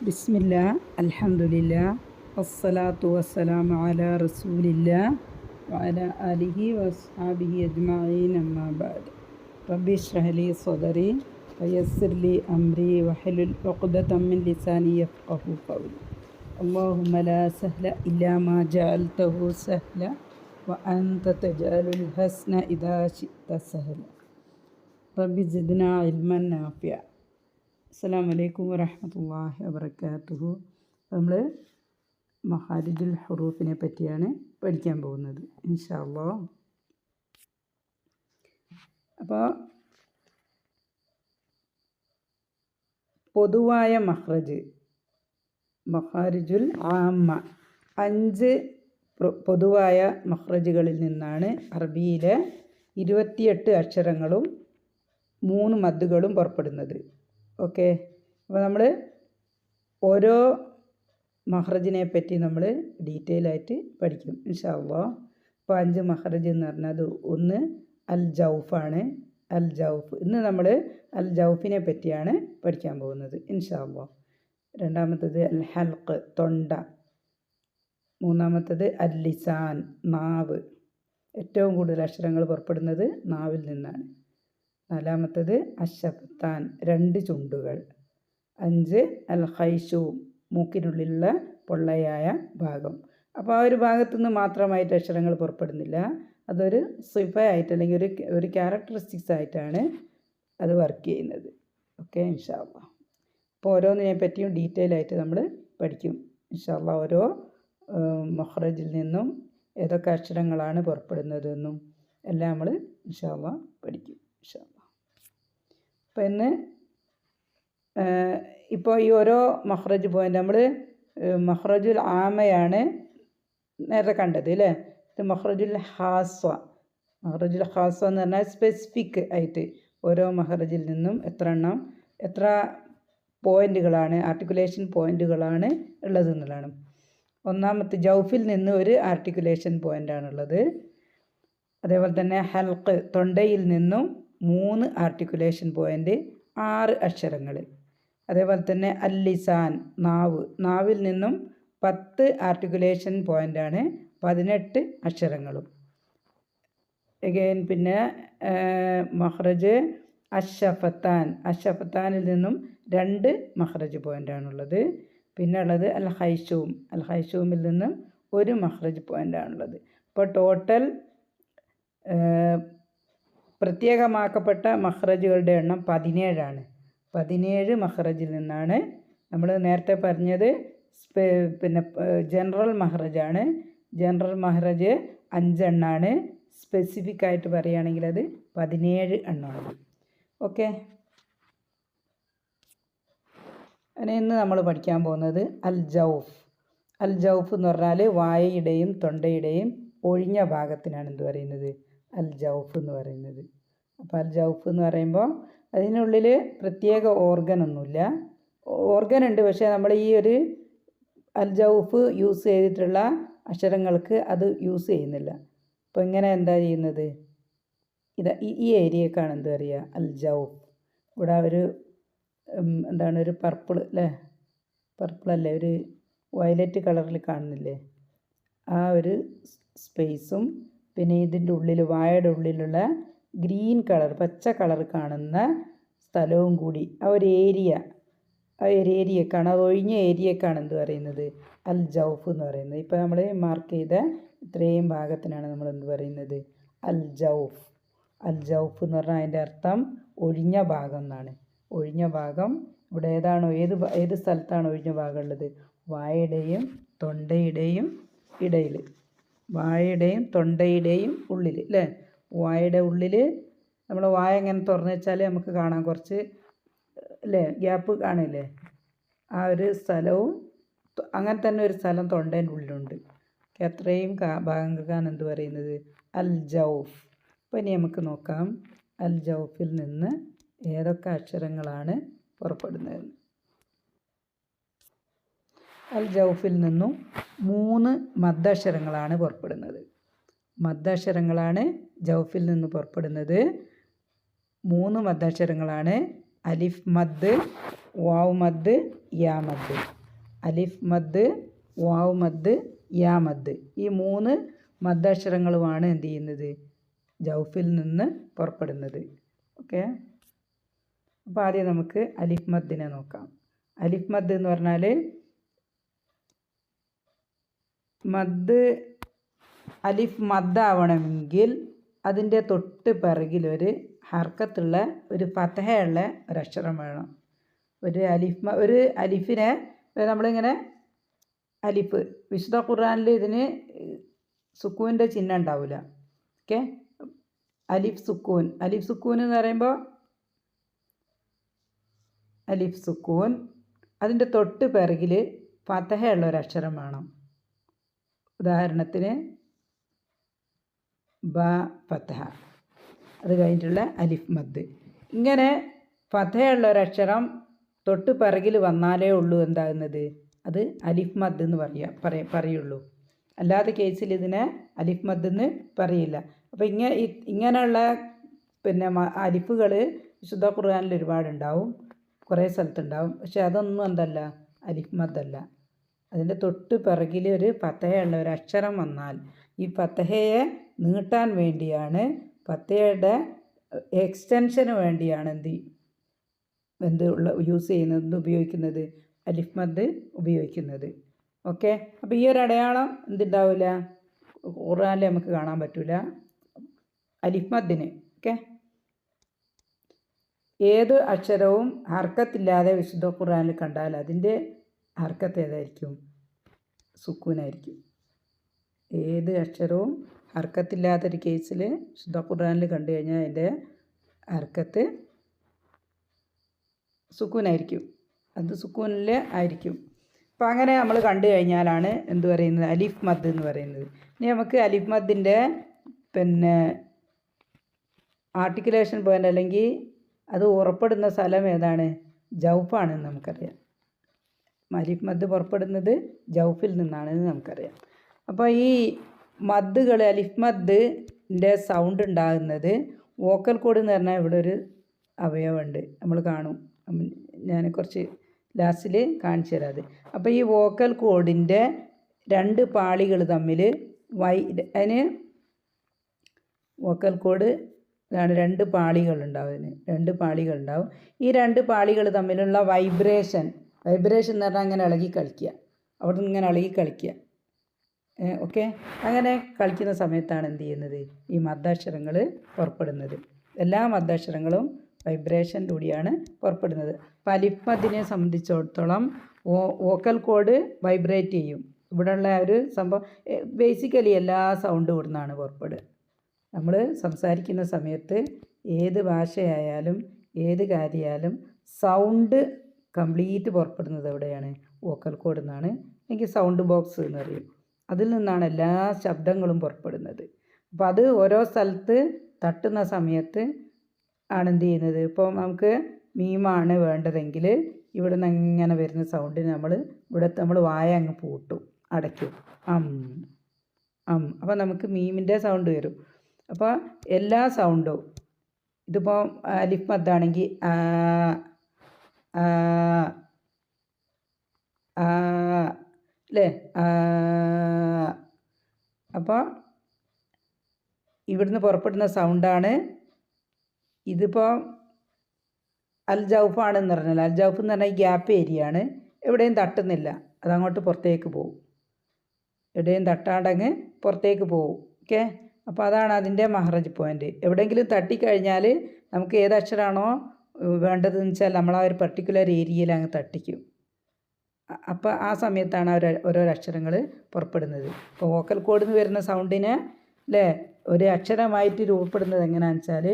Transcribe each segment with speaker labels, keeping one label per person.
Speaker 1: ബിസ്മില്ലാ അൽഹംദുലില്ലാ വസ്സലാത്തു വസ്സലാമു അലാ റസൂലില്ലാ വഅലാ ആലിഹി വസ്ഹാബിഹി അജ്മഈൻ അമ്മാ ബഅദ്. റബ്ബി ഇശ്റഹ് ലി സ്വദരി വയസ്സിർ ലി അംരി വഹ്ലുൽ ഉഖ്ദതം മിൻ ലിസാനി യഫ്ഖഹു ഖൗലി. അല്ലാഹുമ്മ ലാ സഹ്ല ഇല്ലാ മാ ജഅൽതഹു സഹ്ല വഅൻത തജ്അലുൽ ഹസ്ന ഇദാ ശിഅ്ത സഹ്ല. റബ്ബി സിദ്നാ ഇൽമൻ നാഫിഅ. അസ്സലാമു അലൈക്കും വറഹ്മത്തുള്ളാഹി വബറകാതുഹു. നമ്മൾ മഖാരിജുൽ ഹുറൂഫിനെ പറ്റിയാണ് പഠിക്കാൻ പോകുന്നത് ഇൻഷാ അല്ലാഹ്. അപ്പോൾ പൊതുവായ മഖാരിജുൽ ആമ്മ 5 പൊതുവായ മഖ്റജുകളിൽ നിന്നാണ് അറബിയിലെ 28 അക്ഷരങ്ങളും 3 മദ്ദുകളും പുറപ്പെടുന്നത്. ഓക്കെ, അപ്പോൾ നമ്മൾ ഓരോ മഖ്റജിനെ പറ്റി നമ്മൾ ഡീറ്റെയിൽ ആയിട്ട് പഠിക്കും ഇൻഷാ അല്ലാഹ്. അപ്പോൾ 5 മഖ്റജ് എന്ന് പറഞ്ഞാൽ ഒന്ന് അൽ ജൗഫാണ്. അൽ ജൗഫ്, ഇന്ന് നമ്മൾ അൽ ജൗഫിനെ പറ്റിയാണ് പഠിക്കാൻ പോകുന്നത് ഇൻഷാ അല്ലാഹ്. രണ്ടാമത്തത് അൽ ഹൽഖ്, തൊണ്ട. മൂന്നാമത്തത് അൽ ലിസാൻ, നാവ്. ഏറ്റവും കൂടുതൽ അക്ഷരങ്ങൾ പുറപ്പെടുന്നത് നാവിൽ നിന്നാണ്. നാലാമത്തത് അശഫത്താൻ, 2 ചുണ്ടുകൾ. 5 അൽ ഖൈശൂം, മൂക്കിനുള്ളിലുള്ള പൊള്ളയായ ഭാഗം. അപ്പോൾ ആ ഒരു ഭാഗത്തു നിന്ന് മാത്രമായിട്ട് അക്ഷരങ്ങൾ പുറപ്പെടുന്നില്ല, അതൊരു സിഫയായിട്ട് അല്ലെങ്കിൽ ഒരു ക്യാരക്ടറിസ്റ്റിക്സ് ആയിട്ടാണ് അത് വർക്ക് ചെയ്യുന്നത്. ഓക്കെ ഇൻഷാ അല്ലാഹ്. അപ്പോൾ ഓരോന്നിനെ പറ്റിയും ഡീറ്റെയിൽ ആയിട്ട് നമ്മൾ പഠിക്കും ഇൻഷാ അല്ലാഹ്. ഓരോ മഖ്റജിൽ നിന്നും ഏതൊക്കെ അക്ഷരങ്ങളാണ് പുറപ്പെടുന്നതെന്നും എല്ലാം നമ്മൾ ഇൻഷാ അല്ലാഹ് പഠിക്കും ഇൻഷാ അല്ലാഹ്. അപ്പോൾ ഇന്ന് ഇപ്പോൾ ഈ ഓരോ മഖ്റജ് പോയിൻ്റ് നമ്മൾ മഖ്റജുൽ ആമയാണ് നേരത്തെ കണ്ടത് അല്ലേ. ഇത് മഖ്റജുൽ ഖാസ്സ. മഖ്റജുൽ ഖാസ്സ എന്ന് പറഞ്ഞാൽ സ്പെസിഫിക് ആയിട്ട് ഓരോ മഖ്റജിൽ നിന്നും എത്ര പോയിൻ്റുകളാണ്, ആർട്ടിക്കുലേഷൻ പോയിൻ്റുകളാണ് ഉള്ളത് എന്നുള്ളതാണ്. ഒന്നാമത്തെ ജൗഫിൽ നിന്ന് ഒരു ആർട്ടിക്കുലേഷൻ പോയിൻ്റാണുള്ളത്. അതേപോലെ തന്നെ ഹൽഖ്, തൊണ്ടയിൽ നിന്നും 3 ആർട്ടിക്കുലേഷൻ പോയിൻ്റ്, 6 അക്ഷരങ്ങൾ. അതേപോലെ തന്നെ അൽ ലിസാൻ, നാവിൽ നിന്നും 10 ആർട്ടിക്കുലേഷൻ പോയിൻ്റാണ്, 18 അക്ഷരങ്ങളും. പിന്നെ മഖ്റജ് അശഫത്താനിൽ നിന്നും 2 മഖ്റജ് പോയിൻ്റാണുള്ളത്. പിന്നെ ഉള്ളത് അൽ ഖൈശൂമിൽ നിന്നും 1 മഖ്റജ് പോയിൻ്റാണുള്ളത്. അപ്പോൾ ടോട്ടൽ പ്രത്യേകമാക്കപ്പെട്ട മഖ്റജുകളുടെ എണ്ണം 17 ആണ്. 17 മഖ്റജിൽ നിന്നാണ് നമ്മൾ നേരത്തെ പറഞ്ഞത്. പിന്നെ ജനറൽ മഖ്റജാണ്. ജനറൽ മഖ്റജ് 5 എണ്ണമാണ്. സ്പെസിഫിക് ആയിട്ട് പറയുകയാണെങ്കിൽ അത് 17 എണ്ണമാണ്. ഓക്കെ, അങ്ങനെ ഇന്ന് നമ്മൾ പഠിക്കാൻ പോകുന്നത് അൽ ജൗഫ്. അൽ ജൗഫ് എന്ന് പറഞ്ഞാൽ വായയുടെയും തൊണ്ടയുടെയും ഒഴിഞ്ഞ ഭാഗത്തിനാണ് എന്ത് പറയുന്നത്, അൽ ജൗഫ് എന്ന് പറയുന്നത്. അപ്പോൾ അൽ ജൗഫ് എന്ന് പറയുമ്പോൾ അതിനുള്ളിൽ പ്രത്യേക ഓർഗനൊന്നുമില്ല. ഓർഗൻ ഉണ്ട്, പക്ഷേ നമ്മൾ ഈ ഒരു അൽ ജൗഫ് യൂസ് ചെയ്തിട്ടുള്ള അക്ഷരങ്ങൾക്ക് അത് യൂസ് ചെയ്യുന്നില്ല. അപ്പോൾ ഇങ്ങനെ എന്താ ചെയ്യുന്നത്, ഈ ഏരിയക്കാണ് എന്ത് പറയുക, അൽ ജൗഫ്. ഇവിടെ ഒരു ഒരു പർപ്പിൾ അല്ലേ, പർപ്പിളല്ലേ, ഒരു വയലറ്റ് കളറിൽ കാണുന്നില്ലേ, ആ ഒരു സ്പേസും പിന്നെ ഇതിൻ്റെ ഉള്ളിൽ വായയുടെ ഉള്ളിലുള്ള ഗ്രീൻ കളർ, പച്ച കളർ കാണുന്ന സ്ഥലവും കൂടി ആ ഒരു ഏരിയക്കാണ്, അത് ഒഴിഞ്ഞ ഏരിയക്കാണ് എന്ത് പറയുന്നത്, അൽ ജൗഫ് എന്ന് പറയുന്നത്. ഇപ്പോൾ നമ്മൾ മാർക്ക് ചെയ്ത ഇത്രയും ഭാഗത്തിനാണ് നമ്മൾ എന്ത് പറയുന്നത്, അൽ ജൗഫ്. അൽ ജൗഫ് എന്ന് പറഞ്ഞാൽ അതിൻ്റെ അർത്ഥം ഒഴിഞ്ഞ ഭാഗം എന്നാണ്. ഒഴിഞ്ഞ ഭാഗം ഇവിടെ ഏത് സ്ഥലത്താണ് ഒഴിഞ്ഞ ഭാഗം ഉള്ളത്, വായയുടെയും തൊണ്ടയുടെയും ഇടയിൽ, വായയുടെയും തൊണ്ടയുടെയും ഉള്ളിൽ അല്ലേ. വായയുടെ ഉള്ളിൽ നമ്മൾ വായ എങ്ങനെ തുറന്നു വെച്ചാൽ നമുക്ക് കാണാം, കുറച്ച് അല്ലേ ഗ്യാപ്പ് കാണില്ലേ, ആ ഒരു സ്ഥലവും അങ്ങനെ തന്നെ ഒരു സ്ഥലം തൊണ്ടേൻ്റെ ഉള്ളിലുണ്ട്. അത്രയും ഭാഗങ്ങൾക്കാണ് എന്ത് പറയുന്നത്, അൽ ജൗഫ്. അപ്പോൾ ഇനി നമുക്ക് നോക്കാം അൽ ജൗഫിൽ നിന്ന് ഏതൊക്കെ അക്ഷരങ്ങളാണ് പുറപ്പെടുന്നത്. അൽ ജൗഫിൽ നിന്നും 3 മദ്ദക്ഷരങ്ങളാണ് പുറപ്പെടുന്നത്. മദ്ദക്ഷരങ്ങളാണ് ജൗഫിൽ നിന്ന് പുറപ്പെടുന്നത്. 3 മദ്ദക്ഷരങ്ങളാണ്. അലിഫ് മദ്, വാവ് മദ് യാ മദ്, അലിഫ് മദ് വാവ് മദ് യാ മദ്. ഈ 3 മദ്ദക്ഷരങ്ങളുമാണ് എന്ത് ചെയ്യുന്നത്, ജൗഫിൽ നിന്ന് പുറപ്പെടുന്നത്. ഓക്കെ. അപ്പോൾ ആദ്യം നമുക്ക് അലിഫ് മദ്ദിനെ നോക്കാം. അലിഫ് മദ് എന്ന് പറഞ്ഞാൽ മദ് അലിഫ് മദ്ദാവണമെങ്കിൽ അതിൻ്റെ തൊട്ട് പിറകിലൊരു ഹർക്കത്തുള്ള ഒരു ഫതഹയുള്ള ഒരക്ഷരം വേണം. ഒരു അലിഫിനെ നമ്മളിങ്ങനെ അലിഫ് വിശുദ്ധ ഖുർആനിൽ ഇതിന് സുക്കൂൻ്റെ ചിഹ്നം ഉണ്ടാവില്ല. ഓക്കെ. അലിഫ് സുക്കൂൻ എന്ന് പറയുമ്പോൾ അലിഫ് സുക്കൂൻ, അതിൻ്റെ തൊട്ട് പിറകിൽ ഫതഹയുള്ള ഒരക്ഷരം വേണം. ഉദാഹരണത്തിന് ബ ഫതഹ, അത് കഴിഞ്ഞിട്ടുള്ള അലിഫ് മദ്. ഇങ്ങനെ ഫതഹയുള്ള ഒരക്ഷരം തൊട്ട് പിറകിൽ വന്നാലേ ഉള്ളൂ എന്താകുന്നത്, അത് അലിഫ് മദ് എന്ന് പറയുള്ളൂ. അല്ലാത്ത കേസിൽ ഇതിനെ അലിഫ് മദ് എന്ന് പറയില്ല. അപ്പോൾ ഇങ്ങനെയുള്ള അലിഫുകൾ വിശുദ്ധ ഖുർആനിൽ ഒരുപാടുണ്ടാവും, കുറേ സ്ഥലത്തുണ്ടാവും. പക്ഷെ അതൊന്നും എന്തല്ല, അലിഫ് മദ്ദല്ല. അതിൻ്റെ തൊട്ട് പിറകിൽ ഒരു ഫതഹയുള്ള ഒരു അക്ഷരം വന്നാൽ ഈ ഫതഹയെ നീട്ടാൻ വേണ്ടിയാണ്, ഫതഹയുടെ എക്സ്റ്റൻഷന് വേണ്ടിയാണ് ഉപയോഗിക്കുന്നത്, അലിഫ് മദ് ഉപയോഗിക്കുന്നത്. ഓക്കെ. അപ്പോൾ ഈ ഒരു അടയാളം എന്തുണ്ടാവില്ല, ഖുർആനിൽ നമുക്ക് കാണാൻ പറ്റില്ല അലിഫ് മദ്ദിന്. ഓക്കെ. ഏത് അക്ഷരവും ഹർക്കത്തില്ലാതെ വിശുദ്ധ ഖുർആനിൽ കണ്ടാൽ അതിൻ്റെ ഹർക്കത്ത് ഏതായിരിക്കും, സുക്കൂനായിരിക്കും. ഏത് അക്ഷരവും ഹർക്കത്തില്ലാത്തൊരു കേസിൽ വിശുദ്ധ ഖുർആനിൽ കണ്ടു കഴിഞ്ഞാൽ അതിൻ്റെ ഹർക്കത്ത് സുക്കൂനായിരിക്കും, അത് സുക്കൂനിൽ ആയിരിക്കും. അപ്പം അങ്ങനെ നമ്മൾ കണ്ടു കഴിഞ്ഞാലാണ് എന്ത് പറയുന്നത്, അലിഫ് മദ് എന്ന് പറയുന്നത്. ഇനി നമുക്ക് അലിഫ് മദ്ദിൻ്റെ ആർട്ടിക്കുലേഷൻ പോയിൻ്റ് അല്ലെങ്കിൽ അത് ഉറപ്പെടുന്ന സ്ഥലം ഏതാണ്, ജൗഫാണെന്ന് നമുക്കറിയാം. അലിഫ് മദ് പുറപ്പെടുന്നത് ജൗഫിൽ നിന്നാണെന്ന് നമുക്കറിയാം. അപ്പോൾ ഈ മദ്ദുകൾ, അലിഫ് മദ്ദിൻ്റെ സൗണ്ട് ഉണ്ടാകുന്നത് വോക്കൽ കോഡ് എന്ന് പറഞ്ഞാൽ ഇവിടെ ഒരു അവയവമുണ്ട്, നമ്മൾ കാണും, ഞാൻ കുറച്ച് ലാസ്റ്റിൽ കാണിച്ചു തരാം അത്. അപ്പോൾ ഈ വോക്കൽ കോഡിൻ്റെ 2 പാളികൾ തമ്മിൽ അതിന് വോക്കൽ കോഡ് ഇതാണ്, 2 പാളികളുണ്ടാവും. അതിന് 2 പാളികളുണ്ടാവും. ഈ 2 പാളികൾ തമ്മിലുള്ള വൈബ്രേഷൻ എന്ന് പറഞ്ഞാൽ അങ്ങനെ ഇളകി കളിക്കുക, അവിടെ നിന്ന് ഇങ്ങനെ ഇളകി കളിക്കുക. ഓക്കെ. അങ്ങനെ കളിക്കുന്ന സമയത്താണ് എന്ത് ചെയ്യുന്നത്, ഈ മദ്ദാക്ഷരങ്ങൾ പുറപ്പെടുന്നത്. എല്ലാ മദ്ദാക്ഷരങ്ങളും വൈബ്രേഷനിലൂടെയാണ് പുറപ്പെടുന്നത്. അപ്പോൾ അലിഫ് മദ്ദിനെ സംബന്ധിച്ചിടത്തോളം വോക്കൽ കോഡ് വൈബ്രേറ്റ് ചെയ്യും. ഇവിടെയുള്ള ഒരു സംഭവം ബേസിക്കലി എല്ലാ സൗണ്ടും ഇവിടുന്നാണ് പുറപ്പെടുക. നമ്മൾ സംസാരിക്കുന്ന സമയത്ത് ഏത് ഭാഷയായാലും ഏത് കാര്യമായാലും സൗണ്ട് കംപ്ലീറ്റ് പുറപ്പെടുന്നത് എവിടെയാണ്, വോക്കൽ കോഡിൽ നിന്നാണ്, അല്ലെങ്കിൽ സൗണ്ട് ബോക്സ് എന്ന് പറയും. അതിൽ നിന്നാണ് എല്ലാ ശബ്ദങ്ങളും പുറപ്പെടുന്നത്. അപ്പോൾ അത് ഓരോ സ്ഥലത്ത് തട്ടുന്ന സമയത്ത് ആണ് എന്ത് ചെയ്യുന്നത്. ഇപ്പോൾ നമുക്ക് മീമാണ് വേണ്ടതെങ്കിൽ ഇവിടെ നിന്ന് അങ്ങനെ വരുന്ന സൗണ്ടിന് നമ്മൾ വായ അങ്ങ് പൂട്ടും, അടയ്ക്കും, അപ്പോൾ നമുക്ക് മീമിൻ്റെ സൗണ്ട് വരും. അപ്പോൾ എല്ലാ സൗണ്ടും, ഇതിപ്പോൾ അലിഫ് മദ്ദാണെങ്കിൽ അല്ലേ, അപ്പോൾ ഇവിടുന്ന് പുറപ്പെടുന്ന സൗണ്ടാണ്. ഇതിപ്പോൾ അൽ ജൗഫാണെന്ന് പറഞ്ഞാൽ, അൽ ജൗഫ് എന്ന് പറഞ്ഞാൽ ഗ്യാപ്പ് ഏരിയയാണ്, എവിടെയും തട്ടുന്നില്ല, അതങ്ങോട്ട് പുറത്തേക്ക് പോകും, എവിടെയും തട്ടാണ്ടങ്ങ് പുറത്തേക്ക് പോകും. ഓക്കെ. അപ്പോൾ അതാണ് അതിൻ്റെ മഹ്റജ് പോയിൻ്റ്. എവിടെയെങ്കിലും തട്ടിക്കഴിഞ്ഞാൽ നമുക്ക് ഏത് അക്ഷരമാണോ വേണ്ടതെന്ന് വെച്ചാൽ നമ്മൾ ആ ഒരു പർട്ടിക്കുലർ ഏരിയയിൽ അങ്ങ് തട്ടിക്കും. അപ്പോൾ ആ സമയത്താണ് ഓരോ അക്ഷരങ്ങൾ പുറപ്പെടുന്നത്. ഇപ്പോൾ വോക്കൽ കോഡിൽ നിന്ന് വരുന്ന സൗണ്ടിനെ അല്ലേ ഒരു അക്ഷരമായിട്ട് രൂപപ്പെടുന്നത് എങ്ങനെയാണെന്ന് വെച്ചാൽ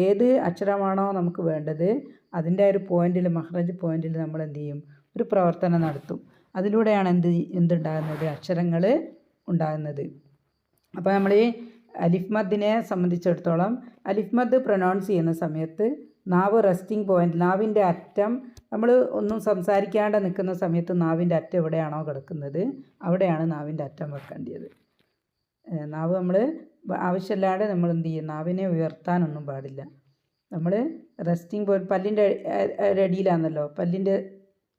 Speaker 1: ഏത് അക്ഷരമാണോ നമുക്ക് വേണ്ടത് അതിൻ്റെ ഒരു പോയിന്റിൽ, മഹ്റജ് പോയിന്റിൽ നമ്മൾ എന്ത് ചെയ്യും, ഒരു പ്രവർത്തനം നടത്തും. അതിലൂടെയാണ് എന്തുണ്ടാകുന്നത്, അക്ഷരങ്ങൾ ഉണ്ടാകുന്നത്. അപ്പോൾ നമ്മൾ ഈ അലിഫ് മദ്ദിനെ സംബന്ധിച്ചിടത്തോളം അലിഫ് മദ് പ്രൊനൗൺസ് ചെയ്യുന്ന സമയത്ത് നാവ് റെസ്റ്റിംഗ് പോയിൻ്റ്, നാവിൻ്റെ അറ്റം, നമ്മൾ ഒന്നും സംസാരിക്കാണ്ട് നിൽക്കുന്ന സമയത്ത് നാവിൻ്റെ അറ്റം എവിടെയാണോ കിടക്കുന്നത് അവിടെയാണ് നാവിൻ്റെ അറ്റം വെക്കേണ്ടത്. നാവ് നമ്മൾ ആവശ്യമില്ലാതെ നമ്മൾ എന്ത് ചെയ്യും, നാവിനെ ഉയർത്താനൊന്നും പാടില്ല. നമ്മൾ റെസ്റ്റിംഗ് പോലെ പല്ലിൻ്റെ അടിയിലാണല്ലോ, പല്ലിൻ്റെ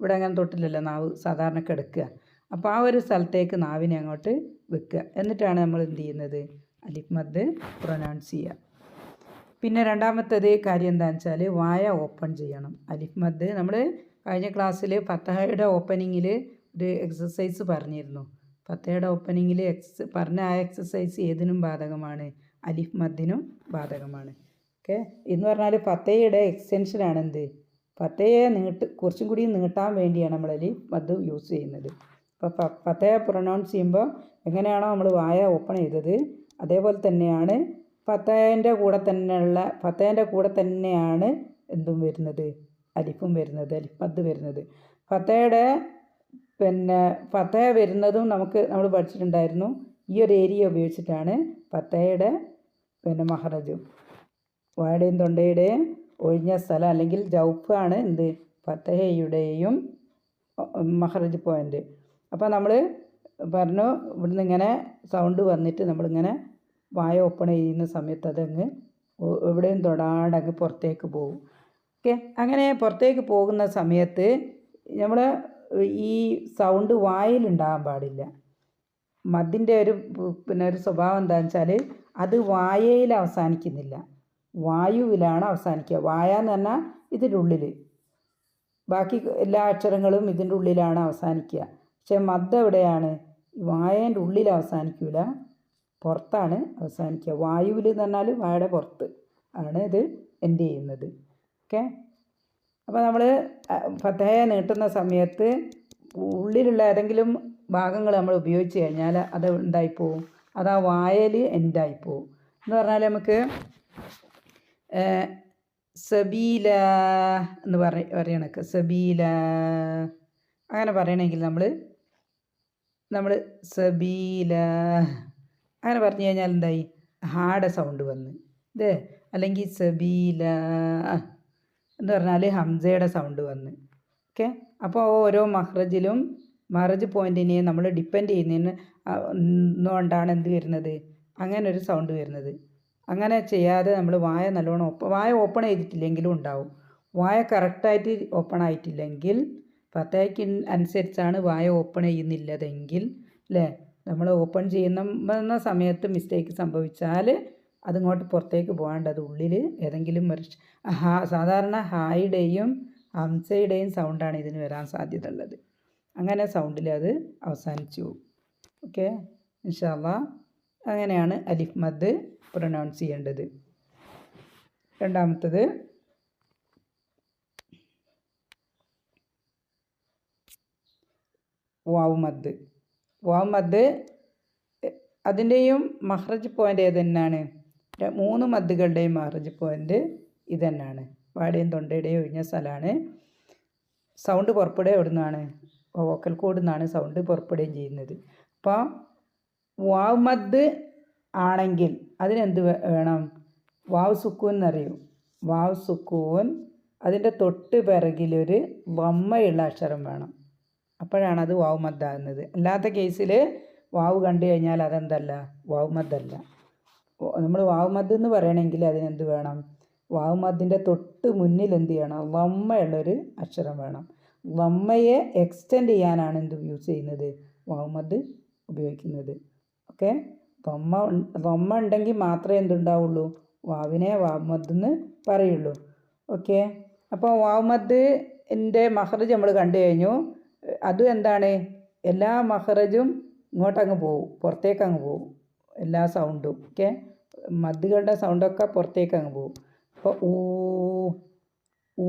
Speaker 1: ഇവിടെ അങ്ങനെ തൊട്ടില്ലല്ലോ നാവ് സാധാരണ കിടക്കുക. അപ്പോൾ ആ ഒരു സ്ഥലത്തേക്ക് നാവിനെ അങ്ങോട്ട് വെക്കുക. എന്നിട്ടാണ് നമ്മൾ എന്ത് ചെയ്യുന്നത്, അലിഫ് മദ് പ്രൊനൗൺസ് ചെയ്യുക. പിന്നെ രണ്ടാമത്തേത് കാര്യം എന്താണെന്ന് വെച്ചാൽ വായ ഓപ്പൺ ചെയ്യണം. അലിഫ് മദ് നമ്മൾ കഴിഞ്ഞ ക്ലാസ്സിൽ ഫത്തഹയുടെ ഓപ്പണിങ്ങിൽ ഒരു എക്സസൈസ് പറഞ്ഞിരുന്നു. ഫത്തഹയുടെ ഓപ്പണിങ്ങിൽ പറഞ്ഞ ആ എക്സസൈസ് ഏതിനും ബാധകമാണ്, അലിഫ് മദ്ദിനും ബാധകമാണ്. ഓക്കെ, എന്ന് പറഞ്ഞാൽ ഫത്തഹയുടെ എക്സ്റ്റൻഷനാണ് എന്ത്, ഫത്തഹയെ കുറച്ചും കൂടി നീട്ടാൻ വേണ്ടിയാണ് നമ്മൾ അലിഫ് മദ് യൂസ് ചെയ്യുന്നത്. അപ്പോൾ ഫത്തഹ പ്രൊനൗൺസ് ചെയ്യുമ്പോൾ എങ്ങനെയാണോ നമ്മൾ വായ ഓപ്പൺ ചെയ്തത് അതേപോലെ തന്നെയാണ് ഫത്തഹേൻ്റെ കൂടെ തന്നെയാണ് എന്തും വരുന്നത്, അലിഫും വരുന്നത്, അലിഫ് മദ് വരുന്നത്. ഫത്തഹയുടെ ഫത്തഹ വരുന്നതും നമ്മൾ പഠിച്ചിട്ടുണ്ടായിരുന്നു. ഈ ഒരു ഏരിയ ഉപയോഗിച്ചിട്ടാണ് ഫത്തഹയുടെ മഹ്റജും വായുടെയും തൊണ്ടയുടെയും ഒഴിഞ്ഞ സ്ഥലം അല്ലെങ്കിൽ ജൗഫ് ആണ് എന്ത്, ഫത്തഹയുടെയും മഹ്റജ് പോയിൻ്റ്. അപ്പോൾ നമ്മൾ പറഞ്ഞു ഇവിടുന്ന് ഇങ്ങനെ സൗണ്ട് വന്നിട്ട് നമ്മളിങ്ങനെ വായ ഓപ്പൺ ചെയ്യുന്ന സമയത്ത് അതങ്ങ് എവിടെയും തൊടാണ്ടങ്ങ് പുറത്തേക്ക് പോകും. ഓക്കെ, അങ്ങനെ പുറത്തേക്ക് പോകുന്ന സമയത്ത് നമ്മൾ ഈ സൗണ്ട് വായിലുണ്ടാകാൻ പാടില്ല. മദ്ദിൻ്റെ ഒരു സ്വഭാവം എന്താണെന്ന് വെച്ചാൽ അത് വായയിൽ അവസാനിക്കുന്നില്ല, വായുവിലാണ് അവസാനിക്കുക. വായ എന്ന് പറഞ്ഞാൽ ഇതിൻ്റെ ഉള്ളിൽ, ബാക്കി എല്ലാ അക്ഷരങ്ങളും ഇതിൻ്റെ ഉള്ളിലാണ് അവസാനിക്കുക. പക്ഷേ മദ് എവിടെയാണ്, വായേൻ്റെ ഉള്ളിൽ അവസാനിക്കില്ല, പുറത്താണ് അവസാനിക്കുക. വായുവിൽ എന്ന് പറഞ്ഞാൽ വായയുടെ പുറത്ത് ആണ് ഇത് എൻഡ് ചെയ്യുന്നത്. ഓക്കെ, അപ്പോൾ നമ്മൾ ഫത്തഹയെ നീട്ടുന്ന സമയത്ത് ഉള്ളിലുള്ള ഏതെങ്കിലും ഭാഗങ്ങൾ നമ്മൾ ഉപയോഗിച്ച് കഴിഞ്ഞാൽ അത് എന്തായിപ്പോവും, അത് ആ വായയിൽ എൻഡായിപ്പോവും. എന്ന് പറഞ്ഞാൽ നമുക്ക് സബീല എന്ന് പറയണക്ക്, സബീല അങ്ങനെ പറയണമെങ്കിൽ നമ്മൾ സബീല അങ്ങനെ പറഞ്ഞു കഴിഞ്ഞാൽ എന്തായി, ഹായുടെ സൗണ്ട് വന്ന് ഇത്, അല്ലെങ്കിൽ സബീല എന്ന് പറഞ്ഞാൽ ഹംസയുടെ സൗണ്ട് വന്ന്. ഓക്കെ, അപ്പോൾ ഓരോ മഹ്റജ് പോയിൻറ്റിനെയും നമ്മൾ ഡിപ്പെൻഡ് ചെയ്യുന്നതുകൊണ്ടാണ് എന്ത് വരുന്നത്, അങ്ങനെ ഒരു സൗണ്ട് വരുന്നത്. അങ്ങനെ ചെയ്യാതെ നമ്മൾ വായ നല്ലോണം വായ ഓപ്പൺ ചെയ്തിട്ടില്ലെങ്കിലും ഉണ്ടാവും. വായ കറക്റ്റായിട്ട് ഓപ്പൺ ആയിട്ടില്ലെങ്കിൽ ഫത്തഹയ്ക്ക് അനുസരിച്ചാണ് വായ ഓപ്പൺ ചെയ്യുന്നില്ലതെങ്കിൽ അല്ലേ, നമ്മൾ ഓപ്പൺ ചെയ്യുന്ന സമയത്ത് മിസ്റ്റേക്ക് സംഭവിച്ചാൽ അതിങ്ങോട്ട് പുറത്തേക്ക് പോകാണ്ട് അത് ഉള്ളിൽ ഏതെങ്കിലും സാധാരണ ഹായുടെയും ഹംസയുടെയും സൗണ്ടാണ് ഇതിന് വരാൻ സാധ്യത ഉള്ളത്. അങ്ങനെ സൗണ്ടിൽ അത് അവസാനിച്ചു പോകും. ഓക്കെ, ഇൻഷാ അല്ലാഹ് അങ്ങനെയാണ് അലിഫ് മദ് പ്രൊനൗൺസ് ചെയ്യേണ്ടത്. രണ്ടാമത്തത് വാവ് മദ്. വാവ് മദ് അതിൻ്റെയും മഹ്റജ് പോയിൻ്റ് ഏത് തന്നെയാണ്, 3 മദ്ദുകളുടെയും മഹ്റജ് പോയിൻ്റ് ഇത് തന്നെയാണ്. വായുടെയും തൊണ്ടയുടെയും ഒഴിഞ്ഞ സ്ഥലമാണ്. സൗണ്ട് പുറപ്പെടുക എവിടെ നിന്നാണ്, വോക്കൽ കോഡിൽ നിന്നാണ് സൗണ്ട് പുറപ്പെടുകയും ചെയ്യുന്നത്. അപ്പോൾ വാവ് മദ് ആണെങ്കിൽ അതിനെന്ത് വേണം, വാവ് സുക്കൂൻ എന്നറിയും. വാവ് സുക്കൂൻ, അതിൻ്റെ തൊട്ട് പിറകിലൊരു വമ്മയുള്ള അക്ഷരം വേണം, അപ്പോഴാണ് അത് വാവ് മദ്ദാകുന്നത്. അല്ലാത്ത കേസിൽ വാവ് കണ്ടു കഴിഞ്ഞാൽ അതെന്തല്ല, വാവ് മദ്ദല്ല. നമ്മൾ വാവ് മദ് എന്ന് പറയണമെങ്കിൽ അതിനെന്ത് വേണം, വാവ് മദ്ദിൻ്റെ തൊട്ട് മുന്നിൽ എന്ത് ചെയ്യണം, വമ്മയുള്ളൊരു അക്ഷരം വേണം. വമ്മയെ എക്സ്റ്റെൻഡ് ചെയ്യാനാണ് എന്ത് യൂസ് ചെയ്യുന്നത്, വാവ് മദ് ഉപയോഗിക്കുന്നത്. ഓക്കെ, വമ്മ ഉണ്ടെങ്കിൽ മാത്രമേ എന്തുണ്ടാവുള്ളൂ, വാവിനെ വാവ് മദ് എന്ന് പറയുള്ളൂ. ഓക്കെ, അപ്പോൾ വാവ് മദ്ദിൻ്റെ മഹ്റജ് നമ്മൾ കണ്ടു കഴിഞ്ഞു. അത് എന്താണ്, എല്ലാ മഹ്റജും ഇങ്ങോട്ടങ്ങ് പോവും, പുറത്തേക്ക് അങ്ങ് പോവും, എല്ലാ സൗണ്ടും. ഓക്കെ, മദ്ദുകളുടെ സൗണ്ടൊക്കെ പുറത്തേക്ക് അങ്ങ് പോവും. അപ്പോൾ ഊ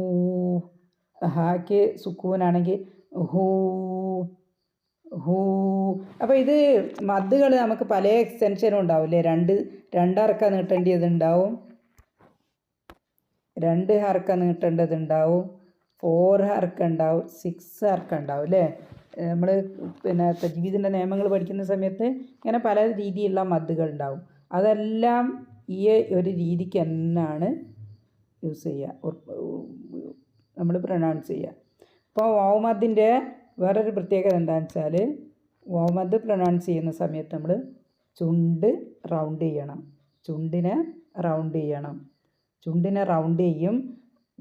Speaker 1: ഹാക്ക് സുക്കൂനാണെങ്കിൽ ഹൂ ഹൂ. അപ്പോൾ ഇത് മദ്ദുകൾ നമുക്ക് പല എക്സ്റ്റൻഷനും ഉണ്ടാവില്ലേ, രണ്ട് ഹർക്ക നീട്ടേണ്ടതുണ്ടാവും, 2 ഹർക്ക നീട്ടേണ്ടതുണ്ടാവും, 4 ഹർക്ക ഉണ്ടാവും, 6 ഹർക്ക ഉണ്ടാവും അല്ലേ. നമ്മൾ തജ്വീദിൻ്റെ നിയമങ്ങൾ പഠിക്കുന്ന സമയത്ത് ഇങ്ങനെ പല രീതിയിലുള്ള മദ്ദുകൾ ഉണ്ടാവും. അതെല്ലാം ഈ ഒരു രീതിക്ക് തന്നെയാണ് യൂസ് ചെയ്യുക, നമ്മൾ പ്രൊനൗൺസ് ചെയ്യുക. അപ്പോൾ വാവ് മദ്ദിൻ്റെ വേറൊരു പ്രത്യേകത എന്താണെന്ന് വെച്ചാൽ, വാവ് മദ് പ്രൊനൗൺസ് ചെയ്യുന്ന സമയത്ത് നമ്മൾ ചുണ്ട് റൗണ്ട് ചെയ്യണം, ചുണ്ടിനെ റൗണ്ട് ചെയ്യും.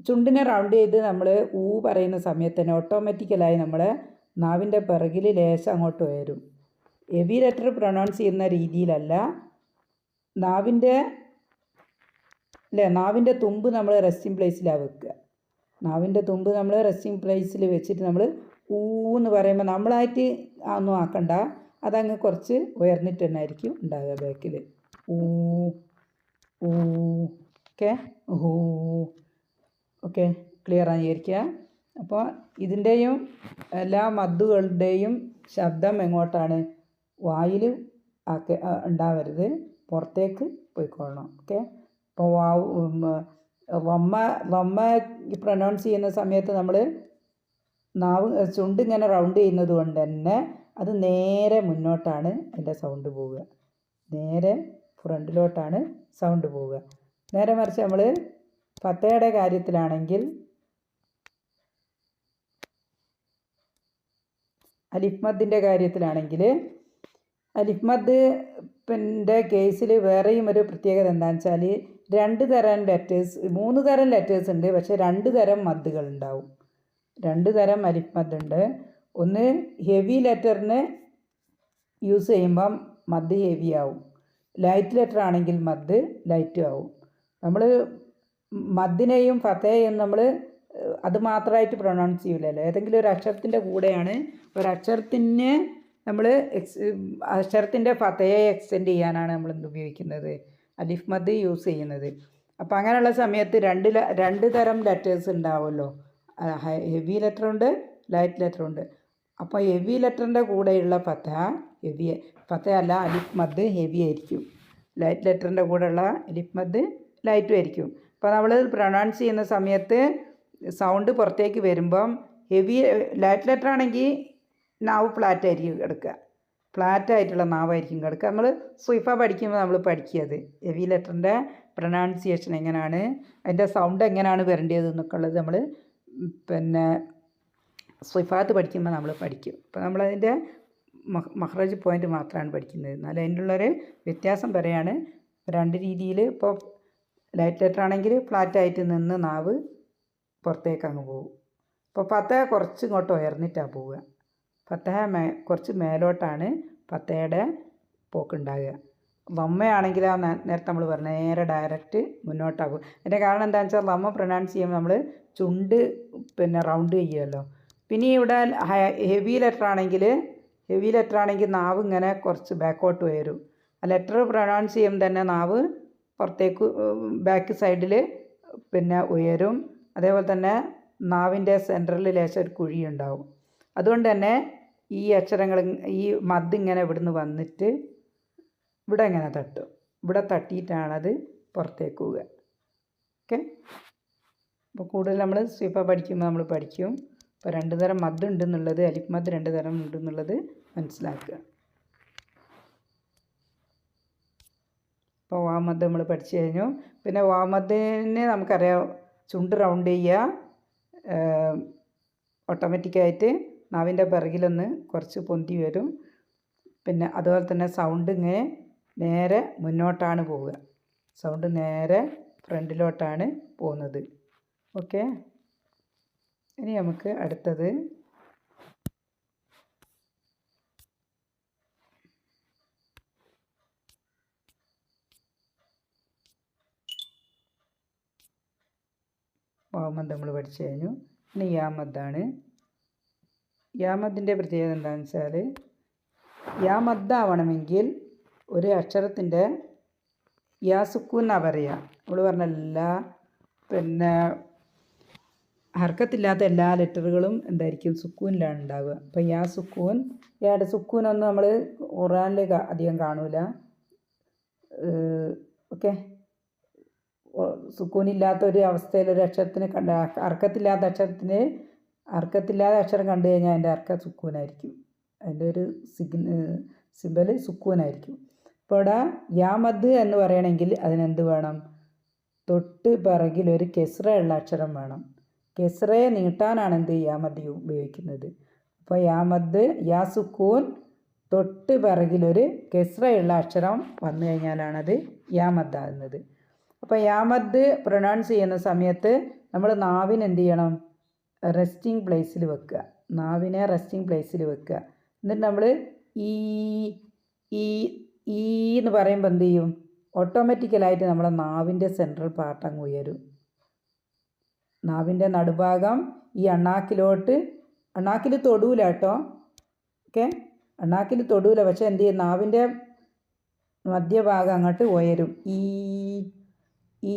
Speaker 1: ചുണ്ടിനെ റൗണ്ട് ചെയ്ത് നമ്മൾ ഊ പറയുന്ന സമയത്ത് തന്നെ ഓട്ടോമാറ്റിക്കലായി നമ്മളെ നാവിൻ്റെ പിറകിൽ ലേശം അങ്ങോട്ട് ഉയരും. ഹെവി ലെറ്റർ പ്രൊനൗൺസ് ചെയ്യുന്ന രീതിയിലല്ല. നാവിൻ്റെ തുമ്പ് നമ്മൾ റെസ്റ്റിംഗ് പ്ലേസിലാണ് വെക്കുക. നാവിൻ്റെ തുമ്പ് നമ്മൾ റെസ്റ്റിംഗ് പ്ലേസിൽ വെച്ചിട്ട് നമ്മൾ ഊ എന്ന് പറയുമ്പോൾ നമ്മളായിട്ട് ഒന്നും ആക്കണ്ട, അതങ്ങ് കുറച്ച് ഉയർന്നിട്ട് തന്നെ ആയിരിക്കും ഉണ്ടാകുക ബാക്കിൽ. ഊ ഊ ഓക്കെ, ഹൂ ഓക്കെ, ക്ലിയർ ആയിരിക്കുക. അപ്പോൾ ഇതിൻ്റെയും എല്ലാ മദ്ദുകളുടെയും ശബ്ദം എങ്ങോട്ടാണ്? വായിൽ ഉണ്ടാവരുത്, പുറത്തേക്ക് പോയിക്കൊള്ളണം. ഓക്കെ, ഇപ്പോൾ വമ്മ പ്രൊനൗൺസ് ചെയ്യുന്ന സമയത്ത് നമ്മൾ ചുണ്ട് ഇങ്ങനെ റൗണ്ട് ചെയ്യുന്നത് കൊണ്ട് തന്നെ അത് നേരെ മുന്നോട്ടാണ് അതിൻ്റെ സൗണ്ട് പോവുക, നേരെ ഫ്രണ്ടിലോട്ടാണ് സൗണ്ട് പോവുക. നേരെ മറിച്ച് നമ്മൾ ഫത്തയുടെ കാര്യത്തിലാണെങ്കിൽ അലിഫ് മദ്ദിൻ്റെ കാര്യത്തിലാണെങ്കിൽ അലിഫ് മദ് കേസിൽ വേറെയും ഒരു പ്രത്യേകത എന്താണെന്ന് വെച്ചാൽ 2 തരം ലെറ്റേഴ്സ്, 3 തരം ലെറ്റേഴ്സ് ഉണ്ട്, പക്ഷേ 2 തരം മദ്ദുകൾ ഉണ്ടാവും. 2 തരം അലിഫ് മദ് ഉണ്ട്. ഒന്ന് ഹെവി ലെറ്ററിന് യൂസ് ചെയ്യുമ്പം മദ് ഹെവി ആവും, ലൈറ്റ് ലെറ്റർ ആണെങ്കിൽ മദ് ലൈറ്റ് ആവും. നമ്മൾ മദ്ദിനെയും ഫത്തയെയും നമ്മൾ അത് മാത്രമായിട്ട് പ്രൊനൗൺസ് ചെയ്യില്ലല്ലോ, ഏതെങ്കിലും ഒരു അക്ഷരത്തിൻ്റെ കൂടെയാണ്. ഒരക്ഷരത്തിന് നമ്മൾ അക്ഷരത്തിൻ്റെ ഫത്തയെ എക്സ്റ്റെൻഡ് ചെയ്യാനാണ് നമ്മൾ ഉപയോഗിക്കുന്നത്, അലിഫ് മദ് യൂസ് ചെയ്യുന്നത്. അപ്പോൾ അങ്ങനെയുള്ള സമയത്ത് 2 തരം ലെറ്റേഴ്സ് ഉണ്ടാവുമല്ലോ, ഹെവി ലെറ്ററുണ്ട്, ലൈറ്റ് ലെറ്ററുണ്ട്. അപ്പോൾ ഹെവി ലെറ്ററിൻ്റെ കൂടെയുള്ള ഫത്തയല്ല അലിഫ് മദ് ഹെവി ആയിരിക്കും, ലൈറ്റ് ലെറ്ററിൻ്റെ കൂടെയുള്ള അലിഫ് മദ് ലൈറ്റും ആയിരിക്കും. അപ്പോൾ നമ്മൾ പ്രൊനൗൺസ് ചെയ്യുന്ന സമയത്ത് സൗണ്ട് പുറത്തേക്ക് വരുമ്പം ലൈറ്റ് ലെറ്റർ ആണെങ്കിൽ നാവ് ഫ്ലാറ്റ് ആയിരിക്കും കിടക്കുക, ഫ്ലാറ്റ് ആയിട്ടുള്ള നാവായിരിക്കും കിടക്കുക. നമ്മൾ സുയിഫ പഠിക്കുമ്പോൾ നമ്മൾ പഠിക്കുന്നത് ഹെവി ലെറ്ററിൻ്റെ പ്രൊനൗൺസിയേഷൻ എങ്ങനെയാണ്, അതിൻ്റെ സൗണ്ട് എങ്ങനെയാണ് വരേണ്ടത് എന്നൊക്കെ ഉള്ളത് നമ്മൾ സുയിഫാത്ത് പഠിക്കുമ്പോൾ നമ്മൾ പഠിക്കും. അപ്പോൾ നമ്മളതിൻ്റെ മഖ്റജ് പോയിൻ്റ് മാത്രമാണ് പഠിക്കുന്നത്. എന്നാലും അതിനുള്ളൊരു വ്യത്യാസം പറയുകയാണ്. 2 രീതിയിൽ, ഇപ്പോൾ ലൈറ്റ് ലെറ്റർ ആണെങ്കിൽ ഫ്ലാറ്റായിട്ട് നിന്ന് നാവ് പുറത്തേക്ക് അങ്ങ് പോകും. അപ്പോൾ ഫത്തഹ കുറച്ച് ഇങ്ങോട്ട് ഉയർന്നിട്ടാണ് പോവുക, ഫത്തഹ കുറച്ച് മേലോട്ടാണ് ഫത്തഹയുടെ പോക്കുണ്ടാകുക. ലമ്മയാണെങ്കിൽ നേരത്തെ നമ്മൾ പറഞ്ഞ നേരെ ഡയറക്റ്റ് മുന്നോട്ടാകും. അതിൻ്റെ കാരണം എന്താണെന്ന് വെച്ചാൽ ലമ്മ പ്രൊനൗൺസ് ചെയ്യുമ്പോൾ നമ്മൾ ചുണ്ട് റൗണ്ട് ചെയ്യുമല്ലോ. പിന്നെ ഇവിടെ ഹെവി ലെറ്റർ ആണെങ്കിൽ നാവ് ഇങ്ങനെ കുറച്ച് ബാക്കോട്ട് വരും. ആ ലെറ്റർ പ്രൊനൗൺസ് ചെയ്യുമ്പോൾ തന്നെ നാവ് പുറത്തേക്ക് ബാക്ക് സൈഡിൽ ഉയരും. അതേപോലെ തന്നെ നാവിൻ്റെ സെൻറ്ററിൽ ലേശം ഒരു കുഴി ഉണ്ടാവും. അതുകൊണ്ട് തന്നെ ഈ അക്ഷരങ്ങൾ, ഈ മദ് ഇങ്ങനെ ഇവിടുന്ന് വന്നിട്ട് ഇവിടെ ഇങ്ങനെ തട്ടും, ഇവിടെ തട്ടിയിട്ടാണത് പുറത്തേക്ക് പോവുക. ഓക്കെ, അപ്പോൾ കൂടുതൽ നമ്മൾ സ്വീഫ പഠിക്കുമ്പോൾ നമ്മൾ പഠിക്കും. അപ്പോൾ 2 തരം മദ് ഉണ്ടെന്നുള്ളത്, അലിഫ് മദ് 2 തരം ഉണ്ടെന്നുള്ളത് മനസ്സിലാക്കുക. അപ്പോൾ വാ മദ് നമ്മൾ പഠിച്ചു കഴിഞ്ഞു. പിന്നെ വാ മദ്ദിന് നമുക്കറിയാം, ചുണ്ട് റൗണ്ട് ചെയ്യുക, ഓട്ടോമാറ്റിക്കായിട്ട് നാവിൻ്റെ പിറകിലൊന്ന് കുറച്ച് പൊന്തി വരും. പിന്നെ അതുപോലെ തന്നെ സൗണ്ട് ഇങ്ങനെ നേരെ മുന്നോട്ടാണ് പോവുക, സൗണ്ട് നേരെ ഫ്രണ്ടിലോട്ടാണ് പോകുന്നത്. ഓക്കെ, ഇനി നമുക്ക് അടുത്തത് വാമദ് നമ്മൾ പഠിച്ചു കഴിഞ്ഞു. ഇനി യാമദ്ദാണ്. യാമദ്ദിൻ്റെ പ്രത്യേകത എന്താണെന്ന് വെച്ചാൽ, യാമദ്ദാവണമെങ്കിൽ ഒരു അക്ഷരത്തിൻ്റെ യാ സുക്കൂൻ എന്നാണ് പറയുക. നമ്മൾ പറഞ്ഞല്ല, ഹർക്കത്തില്ലാത്ത എല്ലാ ലെറ്ററുകളും എന്തായിരിക്കും? സുക്കൂനിലാണ് ഉണ്ടാവുക. അപ്പോൾ യാ സുക്കൂൻ, യായുടെ സുക്കൂനൊന്നും നമ്മൾ ഖുർആനിൽ അധികം കാണൂല. ഓക്കെ, സുക്കൂനില്ലാത്ത ഒരു അവസ്ഥയിൽ ഒരു അക്ഷരത്തിന് അർക്കത്തില്ലാത്ത അക്ഷരം കണ്ടു കഴിഞ്ഞാൽ അതിൻ്റെ അർക്ക സുക്കൂനായിരിക്കും, അതിൻ്റെ ഒരു സിമ്പൽ സുക്കൂനായിരിക്കും. ഇപ്പോൾ ഇവിടെ യാമദ് എന്ന് പറയണമെങ്കിൽ അതിനെന്ത് വേണം? തൊട്ട് പിറകിൽ ഒരു കെസ്റ ഉള്ള അക്ഷരം വേണം. കെസ്റയെ നീട്ടാനാണ് എന്ത് യാമദ് ഉപയോഗിക്കുന്നത്. അപ്പോൾ യാമദ്, യാ സുക്കൂൻ, തൊട്ട് പിറകിലൊരു കെസ്റയുള്ള അക്ഷരം വന്നു കഴിഞ്ഞാലാണത് യാമദ്ദാകുന്നത്. അപ്പോൾ യാമദ് പ്രൊനൗൺസ് ചെയ്യുന്ന സമയത്ത് നമ്മൾ നാവിന് എന്ത് ചെയ്യണം, റെസ്റ്റിംഗ് പ്ലേസിൽ വെക്കുക. നാവിനെ റെസ്റ്റിംഗ് പ്ലേസിൽ വെക്കുക. എന്നിട്ട് നമ്മൾ ഈ ഈ ഈ എന്ന് പറയുമ്പോൾ എന്ത് ചെയ്യും, ഓട്ടോമാറ്റിക്കലായിട്ട് നമ്മളെ നാവിൻ്റെ സെൻട്രൽ പാർട്ട് അങ്ങ് ഉയരും. നാവിൻ്റെ നടുഭാഗം ഈ അണ്ണാക്കിൽ തൊടൂല കേട്ടോ, ഓക്കെ, അണ്ണാക്കിൽ തൊടൂല. പക്ഷെ എന്ത് ചെയ്യും, നാവിൻ്റെ മധ്യഭാഗം അങ്ങോട്ട് ഉയരും. ഈ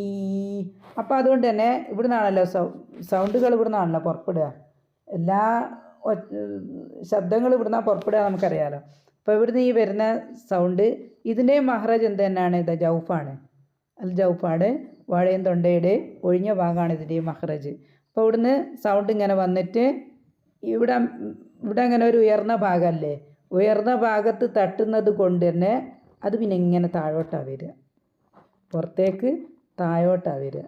Speaker 1: അപ്പോൾ അതുകൊണ്ട് തന്നെ ഇവിടെ നിന്നാണല്ലോ സൗണ്ടുകൾ ഇവിടെ നിന്നാണല്ലോ പുറപ്പെടുക. എല്ലാ ശബ്ദങ്ങൾ ഇവിടെ നിന്നാണ് പുറപ്പെടുക നമുക്കറിയാമല്ലോ. അപ്പോൾ ഇവിടുന്ന് ഈ വരുന്ന സൗണ്ട്, ഇതിൻ്റെ മഹ്റജ് എന്ത് തന്നെയാണ്, ഇത് ജൗഫാണ്. അൽ ജൗഫാണ്, വാഴയും തൊണ്ടയുടെ ഒഴിഞ്ഞ ഭാഗമാണ് ഇതിൻ്റെ മഹ്റജ്. അപ്പോൾ ഇവിടുന്ന് സൗണ്ട് ഇങ്ങനെ വന്നിട്ട് ഇവിടെ അങ്ങനെ ഒരു ഉയർന്ന ഭാഗമല്ലേ, ഉയർന്ന ഭാഗത്ത് തട്ടുന്നത് കൊണ്ട് തന്നെ അത് പിന്നെ ഇങ്ങനെ താഴോട്ടാണ് വരിക, പുറത്തേക്ക് താഴോട്ടാണ് വരിക.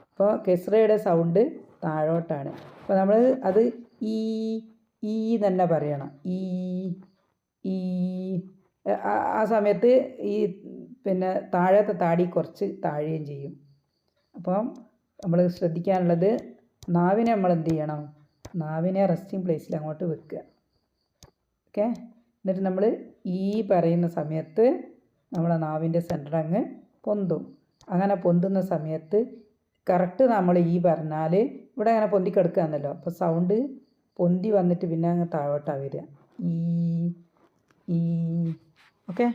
Speaker 1: അപ്പോൾ കെസ്റയുടെ സൗണ്ട് താഴോട്ടാണ്. അപ്പോൾ നമ്മൾ അത് ഈ തന്നെ പറയണം. ഈ ആ സമയത്ത് ഈ പിന്നെ താഴത്തെ താടി കുറച്ച് താഴുകയും ചെയ്യും. അപ്പം നമ്മൾ ശ്രദ്ധിക്കാനുള്ളത്, നാവിനെ നമ്മൾ എന്ത് ചെയ്യണം, നാവിനെ റെസ്റ്റിംഗ് പ്ലേസിൽ അങ്ങോട്ട് വെക്കുക. ഓക്കെ, എന്നിട്ട് നമ്മൾ ഈ പറയുന്ന സമയത്ത് നമ്മളെ നാവിൻ്റെ സെൻറ്റർ അങ്ങ് പൊന്തും. അങ്ങനെ പൊന്തുന്ന സമയത്ത് കറക്റ്റ് നമ്മൾ ഈ പറഞ്ഞാൽ ഇവിടെ അങ്ങനെ പൊന്തി കിടക്കുകയാണല്ലോ, അപ്പോൾ സൗണ്ട് പൊന്തി വന്നിട്ട് പിന്നെ അങ്ങ് താഴോട്ടാണ് വരിക. ഈ ഓക്കെ.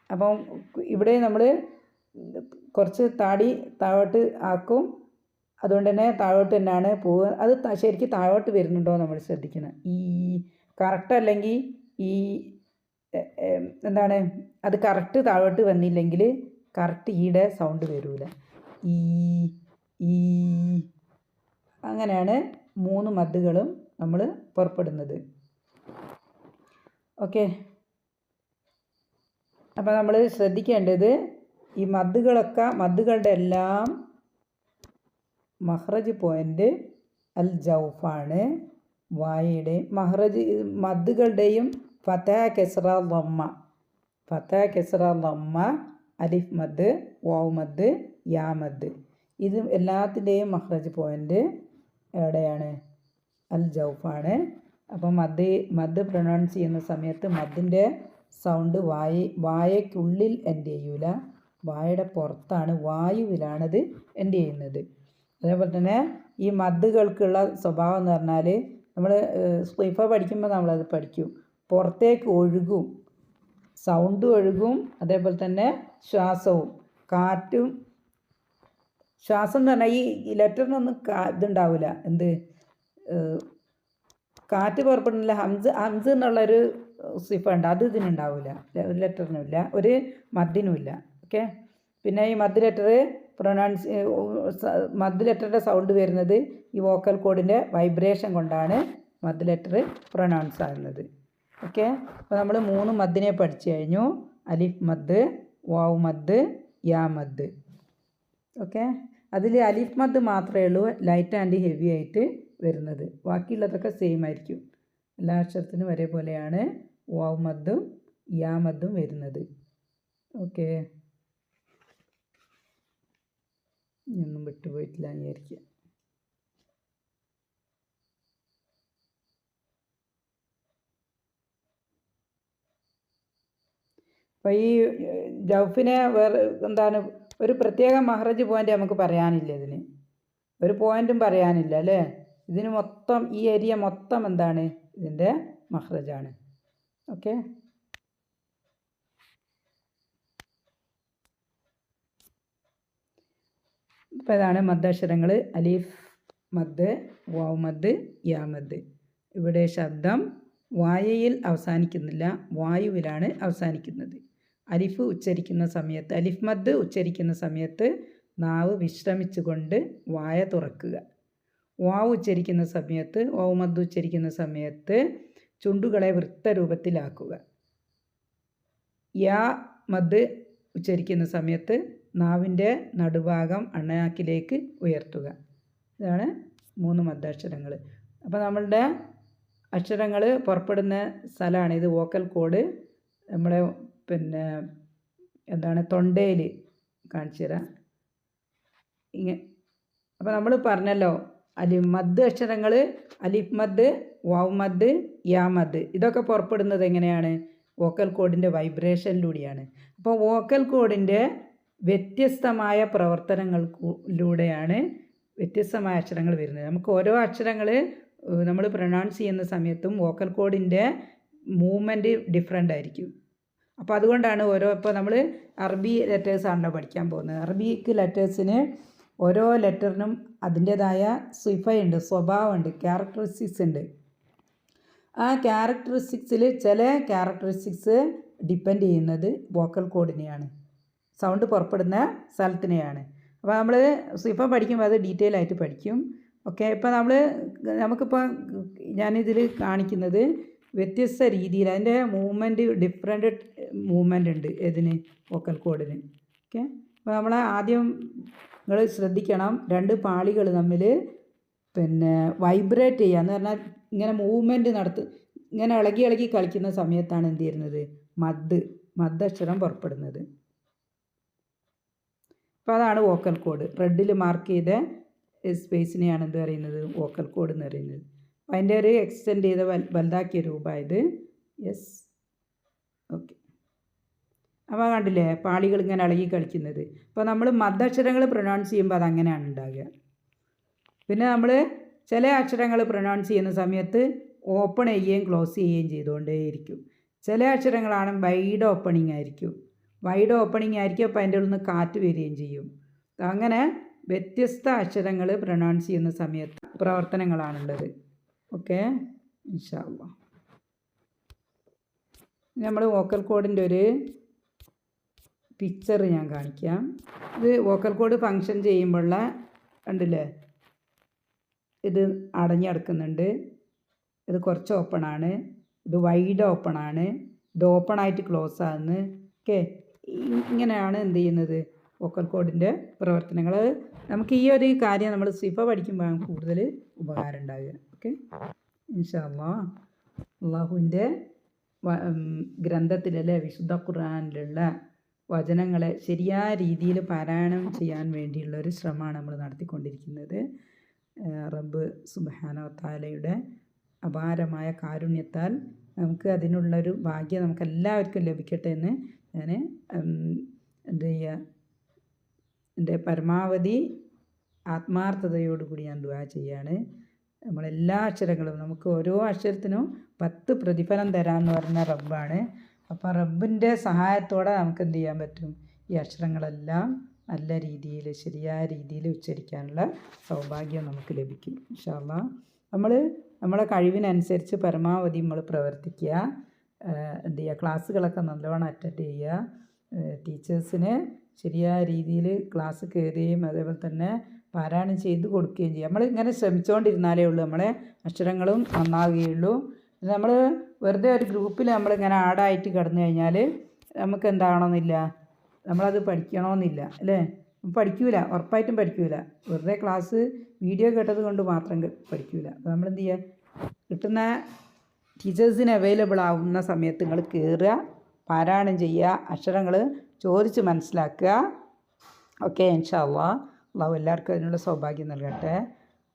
Speaker 1: അപ്പം ഇവിടെ നമ്മൾ കുറച്ച് താടി താഴോട്ട് ആക്കും. അതുകൊണ്ട് തന്നെ താഴോട്ട് തന്നെയാണ് പോവുക. അത് ശരിക്കും താഴോട്ട് വരുന്നുണ്ടോ നമ്മൾ ശ്രദ്ധിക്കണം. ഈ കറക്റ്റ് അല്ലെങ്കിൽ ഈ എന്താണ്, അത് കറക്റ്റ് താഴോട്ട് വന്നില്ലെങ്കിൽ കറക്റ്റ് ഈടെ സൗണ്ട് വരില്ല. ഈ അങ്ങനെയാണ് 3 മദ്ദുകളും നമ്മൾ പുറപ്പെടുന്നത്. ഓക്കെ, അപ്പോൾ നമ്മൾ ശ്രദ്ധിക്കേണ്ടത്, ഈ മദ്ദുകളുടെ എല്ലാം മഹ്റജ് പോയിൻ്റ് അൽ ജൗഫാണ്. വായയുടെ മഹ്റജ് മദ്ദുകളുടെയും ഫതഹ കെസ്റ ദമ്മ, അലിഫ് മദ്, വാവ് മദ്, യാ മദ്, ഇത് എല്ലാത്തിൻ്റെയും മഹ്റജ് പോയിൻ്റ് എവിടെയാണ്, അൽ ജൗഫാണ്. അപ്പം മദ് പ്രൊനൗൺസ് ചെയ്യുന്ന സമയത്ത് മദ്ദിൻ്റെ സൗണ്ട് വായയ്ക്കുള്ളിൽ എൻഡ് ചെയ്യൂല, വായയുടെ പുറത്താണ്, വായുവിലാണത് എൻഡ് ചെയ്യുന്നത്. അതേപോലെ തന്നെ ഈ മദ്ദുകൾക്കുള്ള സ്വഭാവം എന്ന് പറഞ്ഞാൽ, നമ്മൾ സ്ലിഫ പഠിക്കുമ്പോൾ നമ്മളത് പഠിക്കും, പുറത്തേക്ക് ഒഴുകും, സൗണ്ട് ഒഴുകും, അതേപോലെ തന്നെ ശ്വാസവും കാറ്റും. ശ്വാസം എന്ന് പറഞ്ഞാൽ ഈ ലെറ്ററിനൊന്നും ഇതുണ്ടാവില്ല, എന്ത് കാറ്റ് പുറപ്പെടുന്നില്ല. ഹംസ് എന്നുള്ളൊരു സിഫ ഉണ്ട്, അത് ഇതിനുണ്ടാവില്ല, ഒരു ലെറ്ററിനുമില്ല, ഒരു മദ്ദിനുമില്ല. ഓക്കെ, പിന്നെ ഈ മദ് ലെറ്ററിൻ്റെ സൗണ്ട് വരുന്നത് ഈ വോക്കൽ കോഡിൻ്റെ വൈബ്രേഷൻ കൊണ്ടാണ് മദ് ലെറ്റർ പ്രൊനൗൺസ് ആകുന്നത്. ഓക്കെ, അപ്പോൾ നമ്മൾ 3 മദ്ദിനെ പഠിച്ചു കഴിഞ്ഞു. അലിഫ് മദ്, വാവ് മദ്, യാ മദ്. ഓക്കെ, അതിൽ അലിഫ് മദ് മാത്രമേ ഉള്ളൂ ലൈറ്റ് ആൻഡ് ഹെവി ആയിട്ട് വരുന്നത്. ബാക്കിയുള്ളതൊക്കെ സെയിം ആയിരിക്കും, എല്ലാ അക്ഷരത്തിനും ഒരേപോലെയാണ് വാവ് മദ്ദും യാ മദ്ദും വരുന്നത്. ഓക്കെ, ഒന്നും വിട്ടുപോയിട്ടില്ല വിചാരിക്കുക. അപ്പോൾ ഈ ജൗഫിനെ വേറെ എന്താണ്, ഒരു പ്രത്യേക മഹ്റജ് പോയിൻ്റ് നമുക്ക് പറയാനില്ല, ഇതിന് ഒരു പോയിൻറ്റും പറയാനില്ല അല്ലേ. ഇതിന് മൊത്തം ഈ ഏരിയ മൊത്തം എന്താണ്, ഇതിൻ്റെ മഹ്റജാണ്. ഓക്കെ, ഇപ്പോൾ ഇതാണ് മദ്ദക്ഷരങ്ങൾ. അലിഫ് മദ്, വാവ് മദ്, യാ മദ്. ഇവിടെ ശബ്ദം വായയിൽ അവസാനിക്കുന്നില്ല, വായുവിലാണ് അവസാനിക്കുന്നത്. അലിഫ് ഉച്ചരിക്കുന്ന സമയത്ത്, അലിഫ് മദ് ഉച്ചരിക്കുന്ന സമയത്ത് നാവ് വിശ്രമിച്ചുകൊണ്ട് വായ തുറക്കുക. വാവ് ഉച്ചരിക്കുന്ന സമയത്ത്, വാവ് മദ് ഉച്ചരിക്കുന്ന സമയത്ത് ചുണ്ടുകളെ വൃത്തരൂപത്തിലാക്കുക. യാ മദ് ഉച്ചരിക്കുന്ന സമയത്ത് നാവിൻ്റെ നടുഭാഗം അണ്ണാക്കിലേക്ക് ഉയർത്തുക. ഇതാണ് 3 മദ്ദക്ഷരങ്ങൾ. അപ്പോൾ നമ്മളുടെ അക്ഷരങ്ങൾ പുറപ്പെടുന്ന സ്ഥലമാണ് ഇത്. വോക്കൽ കോഡ് നമ്മുടെ പിന്നെ എന്താണ് തൊണ്ടയിൽ കാണിച്ചു തരാം. അപ്പോൾ നമ്മൾ പറഞ്ഞല്ലോ മദ് അക്ഷരങ്ങൾ അലിഫ് മദ്, വാവ് മദ്, യാ മദ് ഇതൊക്കെ പുറപ്പെടുന്നത് എങ്ങനെയാണ്? വോക്കൽ കോഡിൻ്റെ വൈബ്രേഷനിലൂടെയാണ്. അപ്പോൾ വോക്കൽ കോഡിൻ്റെ വ്യത്യസ്തമായ പ്രവർത്തനങ്ങളിലൂടെയാണ് വ്യത്യസ്തമായ അക്ഷരങ്ങൾ വരുന്നത്. നമുക്ക് ഓരോ അക്ഷരങ്ങൾ നമ്മൾ പ്രൊനൗൺസ് ചെയ്യുന്ന സമയത്തും വോക്കൽ കോഡിൻ്റെ മൂവ്മെൻറ്റ് ഡിഫറെൻ്റ് ആയിരിക്കും. അപ്പോൾ അതുകൊണ്ടാണ് ഇപ്പോൾ നമ്മൾ അറബി ലെറ്റേഴ്സാണല്ലോ പഠിക്കാൻ പോകുന്നത്. അറബിക്ക് ലെറ്റേഴ്സിന് ഓരോ ലെറ്ററിനും അതിൻ്റേതായ സിഫയുണ്ട്, സ്വഭാവമുണ്ട്, ക്യാരക്ടറിസ്റ്റിക്സ് ഉണ്ട്. ആ ക്യാരക്ടറിസ്റ്റിക്സിൽ ചില ക്യാരക്ടറിസ്റ്റിക്സ് ഡിപ്പെൻഡ് ചെയ്യുന്നത് വോക്കൽ കോഡിനെയാണ്, സൗണ്ട് പുറപ്പെടുന്ന സ്ഥലത്തിനെയാണ്. അപ്പോൾ നമ്മൾ സിഫ പഠിക്കുമ്പോൾ അത് ഡീറ്റെയിൽ ആയിട്ട് പഠിക്കും. ഓക്കെ, ഇപ്പോൾ നമുക്കിപ്പോൾ ഞാനിതിൽ കാണിക്കുന്നത് വ്യത്യസ്ത രീതിയിൽ അതിൻ്റെ മൂവ്മെൻറ്റ് ഡിഫറെൻറ്റ് മൂവ്മെൻ്റ് ഉണ്ട് ഇതിന് വോക്കൽ കോഡിന്. ഓക്കെ, അപ്പോൾ നമ്മൾ ആദ്യം നിങ്ങൾ ശ്രദ്ധിക്കണം, രണ്ട് പാളികൾ തമ്മിൽ വൈബ്രേറ്റ് ചെയ്യുക എന്ന് പറഞ്ഞാൽ ഇങ്ങനെ മൂവ്മെൻറ്റ് ഇങ്ങനെ ഇളകി കളിക്കുന്ന സമയത്താണ് എന്ത് ചെയ്യുന്നത്? മദ്ദക്ഷരം പുറപ്പെടുന്നത്. അപ്പോൾ അതാണ് വോക്കൽ കോഡ്. റെഡിൽ മാർക്ക് ചെയ്ത സ്പേസിനെയാണ് എന്ത് പറയുന്നത്? വോക്കൽ കോഡ് എന്ന് പറയുന്നത്. അതിൻ്റെ ഒരു എക്സ്റ്റെൻഡ് ചെയ്ത വലുതാക്കിയ രൂപമായത്. Yes, okay. അപ്പോൾ കണ്ടില്ലേ പാളികൾ ഇങ്ങനെ ഇളകി കളിക്കുന്നത്. അപ്പോൾ നമ്മൾ മദ്ദക്ഷരങ്ങൾ പ്രൊനൗൺസ് ചെയ്യുമ്പോൾ അതങ്ങനെയാണ് ഉണ്ടാകുക. പിന്നെ നമ്മൾ ചില അക്ഷരങ്ങൾ പ്രൊനൗൺസ് ചെയ്യുന്ന സമയത്ത് ഓപ്പൺ ചെയ്യുകയും ക്ലോസ് ചെയ്യുകയും ചെയ്തുകൊണ്ടേയിരിക്കും. ചില അക്ഷരങ്ങളാണ് വൈഡ് ഓപ്പണിംഗ് ആയിരിക്കും. അപ്പോൾ അതിൻ്റെ ഉള്ളിൽ നിന്ന് കാറ്റ് വരികയും ചെയ്യും. അങ്ങനെ വ്യത്യസ്ത അക്ഷരങ്ങൾ പ്രൊനൗൺസ് ചെയ്യുന്ന സമയത്ത് പ്രവർത്തനങ്ങളാണുള്ളത്. ഓക്കെ, ഇൻഷാ അല്ലാഹ് നമ്മൾ വോക്കൽ കോഡിൻ്റെ ഒരു പിക്ചർ ഞാൻ കാണിക്കാം. ഇത് വോക്കൽ കോഡ് ഫങ്ഷൻ ചെയ്യുമ്പോഴുള്ള കണ്ടില്ലേ, ഇത് അടഞ്ഞെടുക്കുന്നുണ്ട്, ഇത് കുറച്ച് ഓപ്പണാണ്, ഇത് വൈഡ് ഓപ്പണാണ്, ഇത് ഓപ്പണായിട്ട് ക്ലോസ് ആകുന്നു. ഓക്കെ, ഇങ്ങനെയാണ് എന്ത് ചെയ്യുന്നത് വോക്കൽ കോഡിൻ്റെ പ്രവർത്തനങ്ങൾ. നമുക്ക് ഈ ഒരു കാര്യം നമ്മൾ സിഫ പഠിക്കുമ്പോൾ കൂടുതൽ ഉപകാരം ഉണ്ടാകുക. ഓക്കെ, ഇൻഷാ അല്ലാഹ് അള്ളാഹുവിൻ്റെ ഗ്രന്ഥത്തിലല്ലേ വിശുദ്ധ ഖുർആനിലുള്ള വചനങ്ങളെ ശരിയായ രീതിയിൽ പാരായണം ചെയ്യാൻ വേണ്ടിയുള്ള ഒരു ശ്രമമാണ് നമ്മൾ നടത്തിക്കൊണ്ടിരിക്കുന്നത്. റബ്ബ് സുബ്ഹാനഹു വ തആലയുടെ അപാരമായ കാരുണ്യത്താൽ നമുക്ക് അതിനുള്ളൊരു ഭാഗ്യം നമുക്ക് എല്ലാവർക്കും ലഭിക്കട്ടെ എന്ന് ഞാൻ എന്ത് ചെയ്യുക, എൻ്റെ പരമാവധി ആത്മാർത്ഥതയോടുകൂടി ഞാൻ ദുആ ചെയ്യാണ്. നമ്മളെല്ലാ അക്ഷരങ്ങളും നമുക്ക് ഓരോ അക്ഷരത്തിനും 10 പ്രതിഫലം തരാമെന്ന് പറഞ്ഞ റബ്ബാണ്. അപ്പോൾ റബ്ബിൻ്റെ സഹായത്തോടെ നമുക്ക് എന്ത് ചെയ്യാൻ പറ്റും? ഈ അക്ഷരങ്ങളെല്ലാം നല്ല രീതിയിൽ ശരിയായ രീതിയിൽ ഉച്ചരിക്കാനുള്ള സൗഭാഗ്യം നമുക്ക് ലഭിക്കും ഇൻഷാ അല്ലാഹ്. നമ്മളെ കഴിവിനനുസരിച്ച് പരമാവധി നമ്മൾ പ്രവർത്തിക്കുക. എന്ത് ചെയ്യുക, ക്ലാസ്സുകളൊക്കെ നല്ലവണ്ണം അറ്റൻഡ് ചെയ്യുക. ടീച്ചേഴ്സിന് ശരിയായ രീതിയിൽ ക്ലാസ് കയറുകയും അതേപോലെ തന്നെ പാരായണം ചെയ്ത് കൊടുക്കുകയും ചെയ്യുക. നമ്മൾ ഇങ്ങനെ ശ്രമിച്ചുകൊണ്ടിരുന്നാലേ ഉള്ളൂ നമ്മളെ അക്ഷരങ്ങളും നന്നാവുകയുള്ളൂ. നമ്മൾ വെറുതെ ഒരു ഗ്രൂപ്പിൽ നമ്മളിങ്ങനെ ആഡായിട്ട് കിടന്നു കഴിഞ്ഞാൽ നമുക്ക് എന്താകണമെന്നില്ല, നമ്മളത് പഠിക്കണമെന്നില്ല അല്ലേ? പഠിക്കൂല, ഉറപ്പായിട്ടും പഠിക്കൂല. വെറുതെ ക്ലാസ് വീഡിയോ കേട്ടത് കൊണ്ട് മാത്രം പഠിക്കൂല. അപ്പോൾ നമ്മളെന്ത് ചെയ്യുക, കിട്ടുന്ന ടീച്ചേഴ്സിന് അവൈലബിൾ ആവുന്ന സമയത്ത് നിങ്ങൾ കയറുക, പാരായണം ചെയ്യുക, അക്ഷരങ്ങൾ ചോദിച്ച് മനസ്സിലാക്കുക. ഓക്കെ, ഇൻഷാ അല്ലാഹ് അള്ളാഹു എല്ലാവർക്കും അതിനുള്ള സൗഭാഗ്യം നൽകട്ടെ.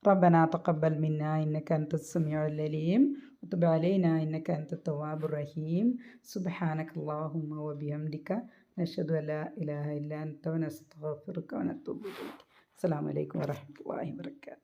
Speaker 1: റബ്ബനാ തഖബ്ബൽ മിന്നാ ഇന്നക അൻതസ് സമീഉൽ അലീം വതുബ് അലൈനാ ഇന്നക അൻതത് തവ്വാബുർ റഹീം. സുബ്ഹാനകല്ലാഹുമ്മ വബിഹംദിക നശ്ഹദു അല്ലാ ഇലാഹ ഇല്ലാ അൻത നസ്തഗ്ഫിറുക വനതൂബു ഇലൈക്. അസ്സലാമു അലൈക്കും വറഹ്മത്തുള്ളാഹി വബറകാതുഹു.